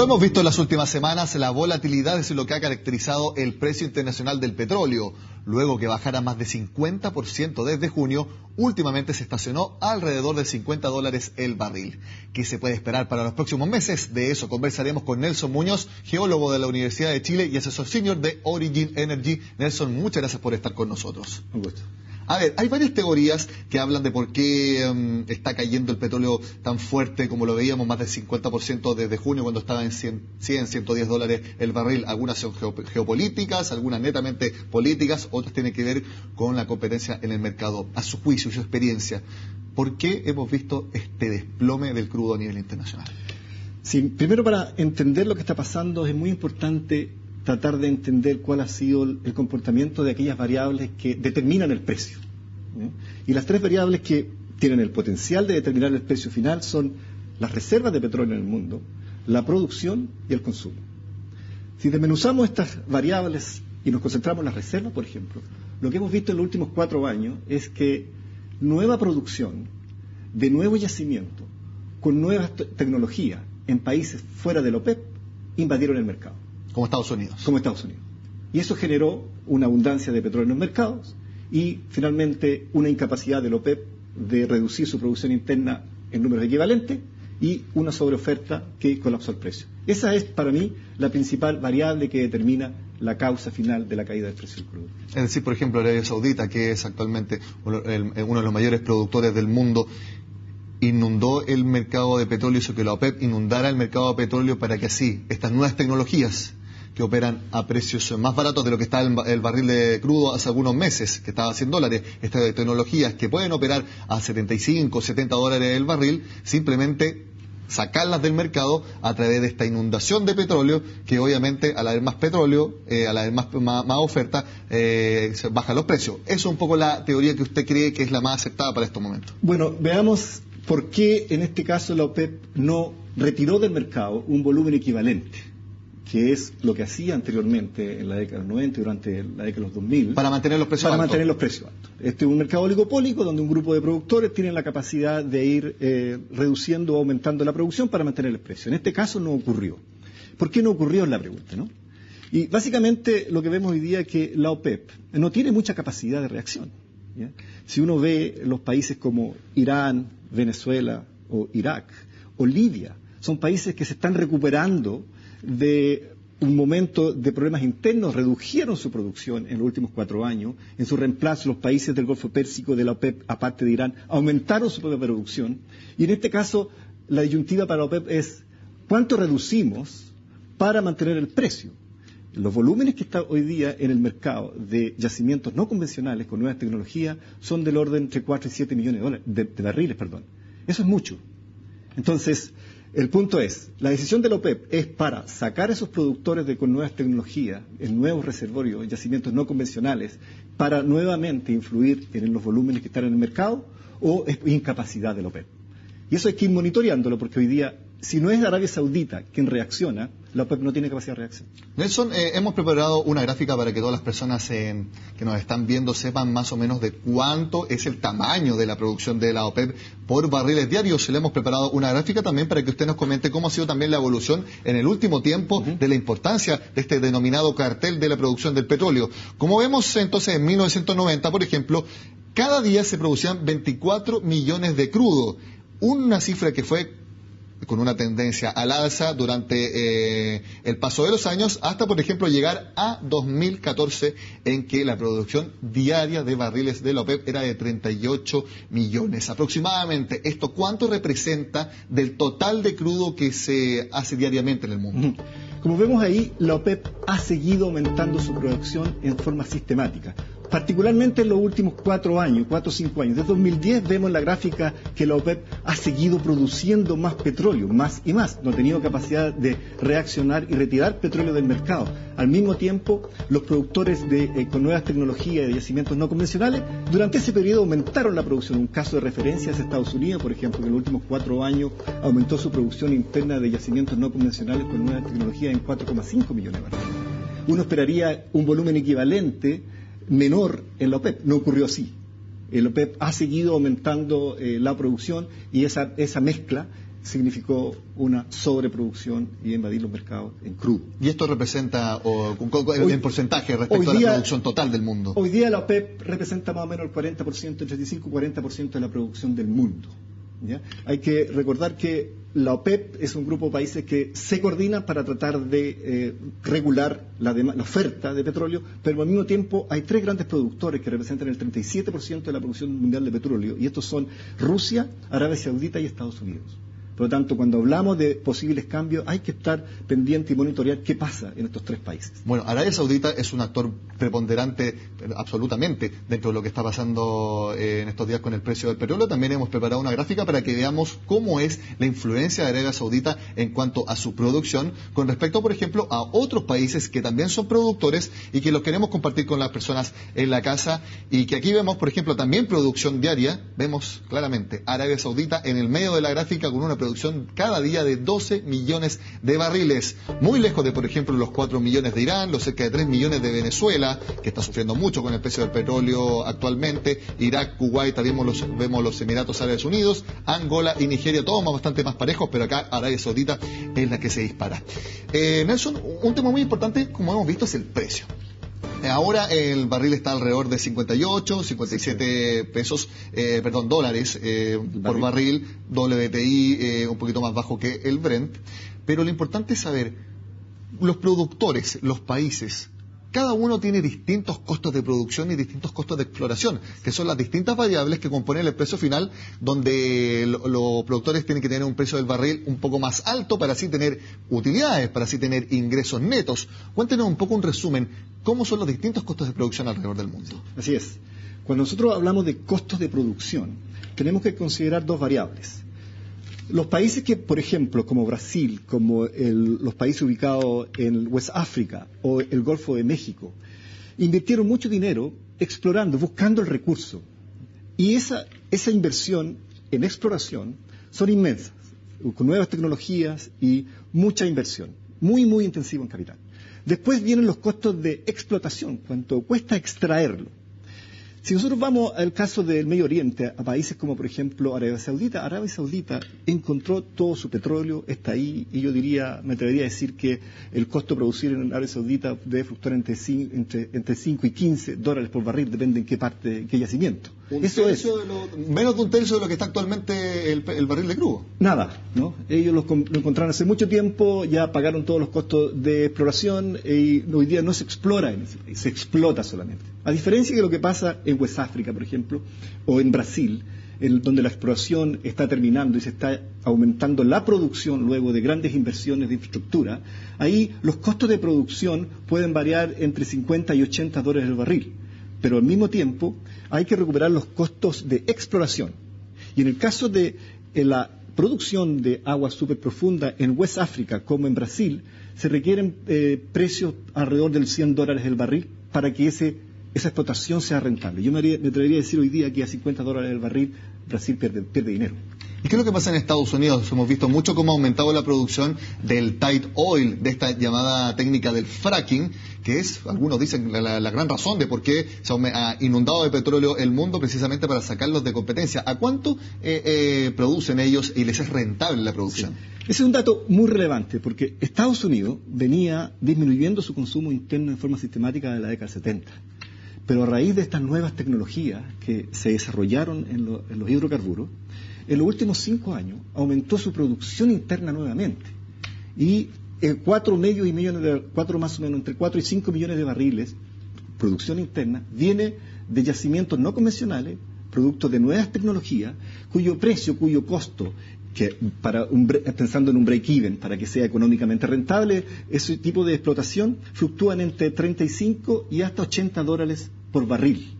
hemos visto en las últimas semanas, la volatilidad es lo que ha caracterizado el precio internacional del petróleo. Luego que bajara más de 50% desde junio, últimamente se estacionó alrededor de $50 el barril. ¿Qué se puede esperar para los próximos meses? De eso conversaremos con Nelson Muñoz, geólogo de la Universidad de Chile y asesor senior de Origin Energy. Nelson, muchas gracias por estar con nosotros. Un gusto. A ver, hay varias teorías que hablan de por qué está cayendo el petróleo tan fuerte como lo veíamos, más del 50% desde junio cuando estaba en $110 el barril. Algunas son geopolíticas, algunas netamente políticas, otras tienen que ver con la competencia en el mercado. A su juicio y su experiencia, ¿por qué hemos visto este desplome del crudo a nivel internacional? Sí, primero, para entender lo que está pasando es muy importante tratar de entender cuál ha sido el comportamiento de aquellas variables que determinan el precio. Y las tres variables que tienen el potencial de determinar el precio final son las reservas de petróleo en el mundo, la producción y el consumo. Si desmenuzamos estas variables y nos concentramos en las reservas, por ejemplo, lo que hemos visto en los últimos 4 años es que nueva producción de nuevo yacimiento con nuevas tecnologías en países fuera del OPEP invadieron el mercado. Como Estados Unidos. Como Estados Unidos. Y eso generó una abundancia de petróleo en los mercados y, finalmente, una incapacidad del OPEP de reducir su producción interna en números equivalentes y una sobreoferta que colapsó el precio. Esa es, para mí, la principal variable que determina la causa final de la caída del precio del crudo. Es decir, por ejemplo, Arabia Saudita, que es actualmente uno de los mayores productores del mundo, inundó el mercado de petróleo, hizo que la OPEP inundara el mercado de petróleo para que así estas nuevas tecnologías que operan a precios más baratos de lo que está el barril de crudo hace algunos meses, que estaba a $100, estas tecnologías que pueden operar a $75, $70 el barril, simplemente sacarlas del mercado a través de esta inundación de petróleo, que obviamente al haber más petróleo, al haber más oferta, se bajan los precios. Eso es un poco la teoría que usted cree que es la más aceptada para estos momentos. Bueno, veamos por qué en este caso la OPEP no retiró del mercado un volumen equivalente, que es lo que hacía anteriormente en la década de los 90 y durante la década de los 2000. Para mantener los precios altos. Para mantener los precios altos. Este es un mercado oligopólico donde un grupo de productores tienen la capacidad de ir reduciendo o aumentando la producción para mantener el precio. En este caso no ocurrió. ¿Por qué no ocurrió? Es la pregunta, ¿no? Y básicamente lo que vemos hoy día es que la OPEP no tiene mucha capacidad de reacción, ¿ya? Si uno ve los países como Irán, Venezuela o Irak o Libia, son países que se están recuperando de un momento de problemas internos, redujeron su producción en los últimos 4 años. En su reemplazo, los países del Golfo Pérsico de la OPEP, aparte de Irán, aumentaron su propia producción. Y en este caso, la disyuntiva para la OPEP es ¿cuánto reducimos para mantener el precio? Los volúmenes que están hoy día en el mercado de yacimientos no convencionales con nuevas tecnologías son del orden entre 4 y 7 millones de barriles. Eso es mucho. Entonces, el punto es, la decisión de la OPEP es para sacar a esos productores con nuevas tecnologías, en nuevos reservorios, en yacimientos no convencionales, para nuevamente influir en los volúmenes que están en el mercado, o es incapacidad de la OPEP. Y eso hay que ir monitoreándolo, porque hoy día, si no es Arabia Saudita quien reacciona, la OPEP no tiene capacidad de reacción. Nelson, hemos preparado una gráfica para que todas las personas que nos están viendo sepan más o menos de cuánto es el tamaño de la producción de la OPEP por barriles diarios. Le hemos preparado una gráfica también para que usted nos comente cómo ha sido también la evolución en el último tiempo de la importancia de este denominado cartel de la producción del petróleo. Como vemos entonces en 1990, por ejemplo, cada día se producían 24 millones de crudo, una cifra que fue con una tendencia al alza durante el paso de los años, hasta por ejemplo llegar a 2014, en que la producción diaria de barriles de la OPEP era de 38 millones aproximadamente. ¿Esto cuánto representa del total de crudo que se hace diariamente en el mundo? Como vemos ahí, la OPEP ha seguido aumentando su producción en forma sistemática, particularmente en los últimos 4 años, 4 o 5 años. Desde 2010 vemos en la gráfica que la OPEP ha seguido produciendo más petróleo, más y más. No ha tenido capacidad de reaccionar y retirar petróleo del mercado. Al mismo tiempo, los productores con nuevas tecnologías de yacimientos no convencionales, durante ese periodo aumentaron la producción. Un caso de referencia es Estados Unidos, por ejemplo, que en los últimos 4 años aumentó su producción interna de yacimientos no convencionales con nuevas tecnologías en 4,5 millones de barriles. Uno esperaría un volumen equivalente menor en la OPEP. No ocurrió así. El OPEP ha seguido aumentando la producción y esa mezcla significó una sobreproducción y invadir los mercados en crudo. ¿Y esto representa en porcentaje respecto a la producción total del mundo? Hoy día la OPEP representa más o menos el 40%, el 35 y 40% de la producción del mundo. ¿Ya? Hay que recordar que la OPEP es un grupo de países que se coordinan para tratar de regular la oferta de petróleo, pero al mismo tiempo hay tres grandes productores que representan el 37% de la producción mundial de petróleo, y estos son Rusia, Arabia Saudita y Estados Unidos. Por lo tanto, cuando hablamos de posibles cambios, hay que estar pendiente y monitorear qué pasa en estos tres países. Bueno, Arabia Saudita es un actor preponderante, absolutamente, dentro de lo que está pasando en estos días con el precio del petróleo. También hemos preparado una gráfica para que veamos cómo es la influencia de Arabia Saudita en cuanto a su producción, con respecto, por ejemplo, a otros países que también son productores y que los queremos compartir con las personas en la casa. Y que aquí vemos, por ejemplo, también producción diaria. Vemos claramente Arabia Saudita en el medio de la gráfica con una producción cada día de 12 millones de barriles, muy lejos de, por ejemplo, los 4 millones de Irán, los cerca de 3 millones de Venezuela, que está sufriendo mucho con el precio del petróleo actualmente, Irak, Kuwait, vemos los Emiratos Árabes Unidos, Angola y Nigeria, todos bastante más parejos, pero acá Arabia Saudita es la que se dispara. Nelson, un tema muy importante, como hemos visto, es el precio. Ahora el barril está alrededor de 58, 57 pesos, dólares por barril, WTI un poquito más bajo que el Brent, pero lo importante es saber, los productores, los países, cada uno tiene distintos costos de producción y distintos costos de exploración, que son las distintas variables que componen el precio final, donde los productores tienen que tener un precio del barril un poco más alto para así tener utilidades, para así tener ingresos netos. Cuéntenos un poco un resumen, ¿cómo son los distintos costos de producción alrededor del mundo? Así es. Cuando nosotros hablamos de costos de producción, tenemos que considerar dos variables. Los países que, por ejemplo, como Brasil, como los países ubicados en West África o el Golfo de México, invirtieron mucho dinero explorando, buscando el recurso. Y esa inversión en exploración son inmensas, con nuevas tecnologías y mucha inversión, muy, muy intensivo en capital. Después vienen los costos de explotación, cuánto cuesta extraerlo. Si nosotros vamos al caso del Medio Oriente, a países como, por ejemplo, Arabia Saudita encontró todo su petróleo, está ahí, y yo me atrevería a decir que el costo de producir en Arabia Saudita debe fluctuar entre 5 y 15 dólares por barril, depende en qué parte, qué yacimiento. Menos de un tercio de lo que está actualmente el barril de crudo. Nada, ¿no? Ellos lo encontraron hace mucho tiempo, ya pagaron todos los costos de exploración y hoy día no se explora en ese país, se explota solamente. A diferencia de lo que pasa en West África, por ejemplo, o en Brasil, donde la exploración está terminando y se está aumentando la producción luego de grandes inversiones de infraestructura, ahí los costos de producción pueden variar entre 50 y 80 dólares el barril. Pero al mismo tiempo hay que recuperar los costos de exploración. Y en el caso de la producción de agua súper profunda en West África como en Brasil, se requieren precios alrededor del 100 dólares el barril para que esa explotación sea rentable. Yo me atrevería a decir hoy día que a 50 dólares el barril Brasil pierde dinero. ¿Y qué es lo que pasa en Estados Unidos? Hemos visto mucho cómo ha aumentado la producción del tight oil, de esta llamada técnica del fracking, que es, algunos dicen, la gran razón de por qué se ha inundado de petróleo el mundo, precisamente para sacarlos de competencia. ¿A cuánto producen ellos y les es rentable la producción? Sí. Ese es un dato muy relevante, porque Estados Unidos venía disminuyendo su consumo interno en forma sistemática desde la década del 70. Pero a raíz de estas nuevas tecnologías que se desarrollaron en los hidrocarburos, en los últimos 5 años aumentó su producción interna nuevamente. Y entre 4 y 5 millones de barriles, producción interna, viene de yacimientos no convencionales, producto de nuevas tecnologías, cuyo costo, que pensando en un break-even, para que sea económicamente rentable, ese tipo de explotación fluctúan entre 35 y hasta 80 dólares por barril.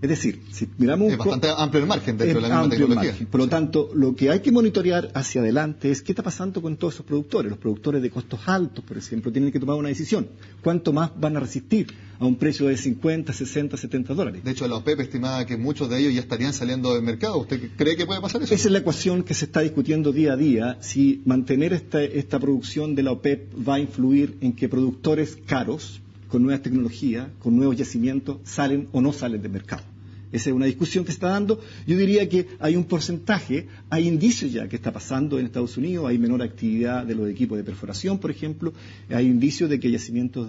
Es decir, si miramos... Es bastante amplio el margen dentro de la misma tecnología. Por lo tanto, lo que hay que monitorear hacia adelante es qué está pasando con todos esos productores. Los productores de costos altos, por ejemplo, tienen que tomar una decisión. ¿Cuánto más van a resistir a un precio de 50, 60, 70 dólares? De hecho, la OPEP estimaba que muchos de ellos ya estarían saliendo del mercado. ¿Usted cree que puede pasar eso? Esa es la ecuación que se está discutiendo día a día. Si mantener esta producción de la OPEP va a influir en que productores caros, con nuevas tecnologías, con nuevos yacimientos, salen o no salen del mercado. Esa es una discusión que se está dando. Yo diría que hay un porcentaje, hay indicios ya que está pasando en Estados Unidos, hay menor actividad de los equipos de perforación, por ejemplo, hay indicios de que yacimientos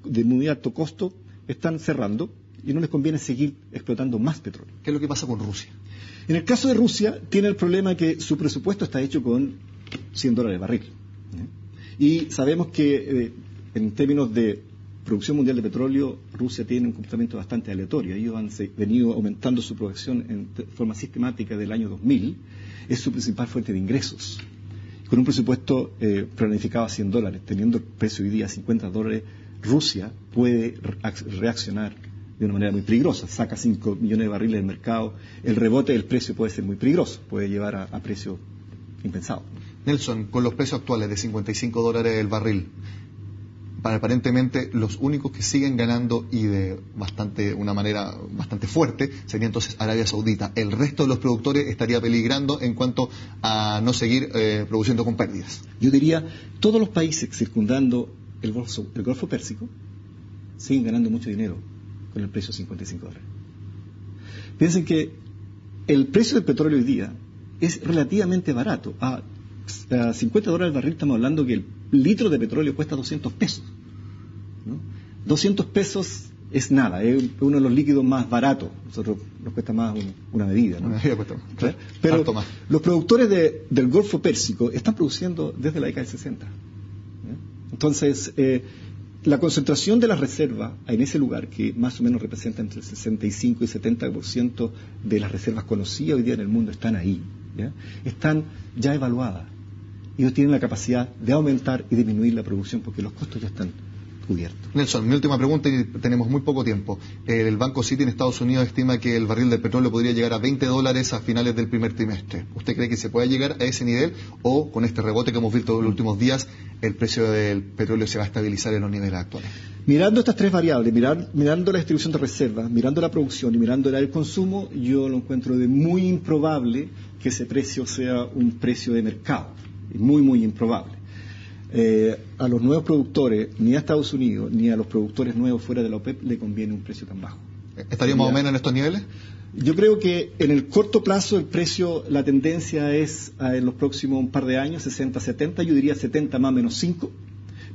de muy alto costo están cerrando y no les conviene seguir explotando más petróleo. ¿Qué es lo que pasa con Rusia? En el caso de Rusia, tiene el problema que su presupuesto está hecho con $100 el barril. Y sabemos que en términos de producción mundial de petróleo, Rusia tiene un comportamiento bastante aleatorio. Ellos han venido aumentando su producción en forma sistemática desde el año 2000. Es su principal fuente de ingresos. Con un presupuesto planificado a $100, teniendo el precio hoy día a $50, Rusia puede reaccionar de una manera muy peligrosa. Saca 5 millones de barriles del mercado. El rebote del precio puede ser muy peligroso. Puede llevar a precios impensados. Nelson, con los precios actuales de $55 el barril, aparentemente los únicos que siguen ganando y de una manera bastante fuerte sería entonces Arabia Saudita. El resto de los productores estaría peligrando en cuanto a no seguir produciendo con pérdidas. Yo diría, todos los países circundando el Golfo Pérsico siguen ganando mucho dinero con el precio de $55. Piensen que el precio del petróleo hoy día es relativamente barato. A $50 el barril estamos hablando que el litro de petróleo cuesta $200, ¿no? $200 es nada, es uno de los líquidos más baratos. Nosotros nos cuesta más una medida, ¿no? Una medida cuesta más, claro. Pero más. Los productores del Golfo Pérsico están produciendo desde la década del 60. Entonces, la concentración de las reservas en ese lugar, que más o menos representa entre el 65 y 70% de las reservas conocidas hoy día en el mundo, están ahí, ¿ya? Están ya evaluadas. Ellos tienen la capacidad de aumentar y disminuir la producción porque los costos ya están cubiertos. Nelson, mi última pregunta, y tenemos muy poco tiempo. El Banco Citi en Estados Unidos estima que el barril de petróleo podría llegar a $20 a finales del primer trimestre. ¿Usted cree que se puede llegar a ese nivel o con este rebote que hemos visto en los últimos días el precio del petróleo se va a estabilizar en los niveles actuales? Mirando estas tres variables, mirando la distribución de reservas, mirando la producción y mirando el consumo, yo lo encuentro de muy improbable que ese precio sea un precio de mercado. Muy, muy improbable. A los nuevos productores, ni a Estados Unidos, ni a los productores nuevos fuera de la OPEP, le conviene un precio tan bajo. ¿Estaríamos más o menos en estos niveles? Yo creo que en el corto plazo el precio, la tendencia es en los próximos un par de años, 60, 70, yo diría 70 más o menos 5,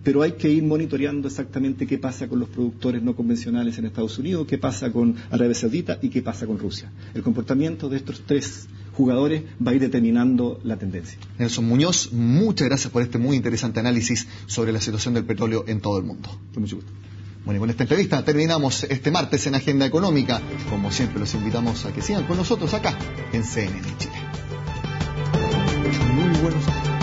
pero hay que ir monitoreando exactamente qué pasa con los productores no convencionales en Estados Unidos, qué pasa con Arabia Saudita y qué pasa con Rusia. El comportamiento de estos tres jugadores va a ir determinando la tendencia. Nelson Muñoz, muchas gracias por este muy interesante análisis sobre la situación del petróleo en todo el mundo. Con mucho gusto. Bueno, y con esta entrevista terminamos este martes en Agenda Económica. Como siempre, los invitamos a que sigan con nosotros acá en CNN Chile. Muy buenos días.